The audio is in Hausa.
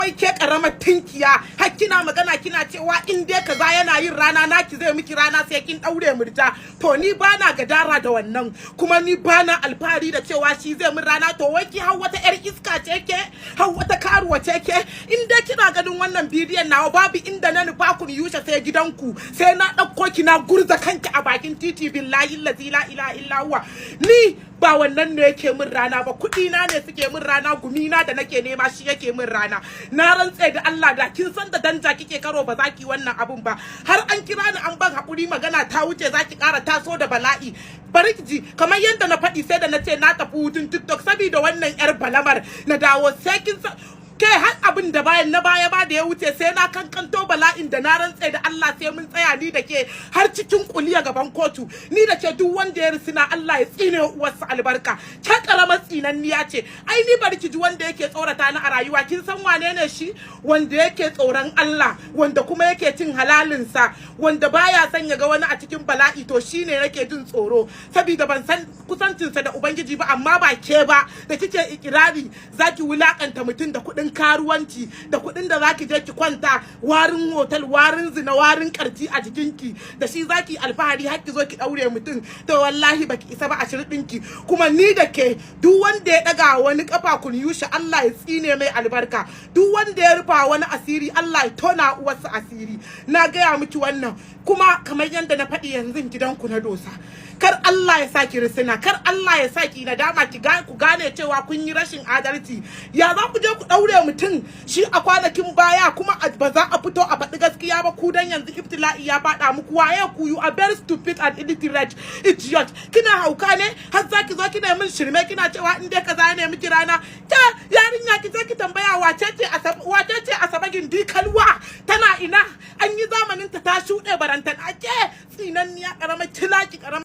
Wai ke karamar tinkiya har kina magana kina cewa in dai kaza yana yin rana naki zai miki rana sai kin daure murja. To ni bana gadara da wannan, kuma ni bana alfahari da cewa shi zai min rana. To wai ki har wata yar iska ce ke, har wata karuwa ce ke. In dai kina ganin wannan bidiyon nawa babu inda na nufa ku yusha sai gidanku, sai na dauko ki na gurza kanki a bakin titi billahi la ilaha illa huwa. Ni ba wannan ne yake min rana ba, kudi na ne suke min rana, gumi na da nake nema shi yake min rana. Na rantse da Allah da kin san da danja kike karo ba za ki wannan abun ba. Har an kira ni an ban hakuri, magana ta wuce, za ki ƙara taso da bala'i. Bari ki ji, kamar yadda na faɗi sai da na ce na tafi hutun TikTok saboda wannan yar balamar na dawo. Sai kin san ke har abin da bayan na baya ba da ya wuce sai na kankanto bala'in da na rantse da Allah sai mun tsaya ni da ke har cikin kuliya gaban kotu. Ni da ke duk wanda ya risina Allah ya tsine uwarsa albarka. Ta karamar tsinanniya ce. Ai ni bari ki ji wanda yake tsorata ni a rayuwa. Kin san wane ne shi? Wanda yake tsoron Allah, wanda kuma yake cin halalinsa, wanda baya son ya ga wani a cikin bala'i. To shine nake jin tsoro saboda ban san kusancinsa da Ubangiji ba, amma ba ke ba da kike ikirari zaki wulakanta mutum da kuɗin karuwanci, da kuɗin da zaki je ki kwanta warin hotel, warin zina, warin karti a jikinki, da shi zaki alfahari har ki zo ki daure mutum. To wallahi baki isa ba a shirdinki. Kuma ni da ke duk wanda ya daga wani kafa kun yusha Allah ya tsine mai albarka. Duk wanda ya rufa wani asiri Allah ya tona uwarsa asiri. Na gaya miki wannan, kuma kamar yadda na faɗi yanzu gidanku na dosa. Kar Allah ya saki risina, kar Allah ya saki nadama, ku gane cewa kun yi rashin adalci. Ya za ku je ku daure mutum shi a kwanakin baya kuma ba za a fito a faɗi gaskiya ba? Ku dan yanzu ibtila'i ya faɗa muku. Waye ku? You are very stupid and illiterate idiot. Kina hauka ne har za ki zo kina min shirme kina cewa in dai kaza ne miki rana. Ta yarinya ki je ki tambaya wace ce Asabe Gindi Kalwa, tana ina? An yi zamanin ta shuɗe barantan ake tsinanniya karamar tilaki karamar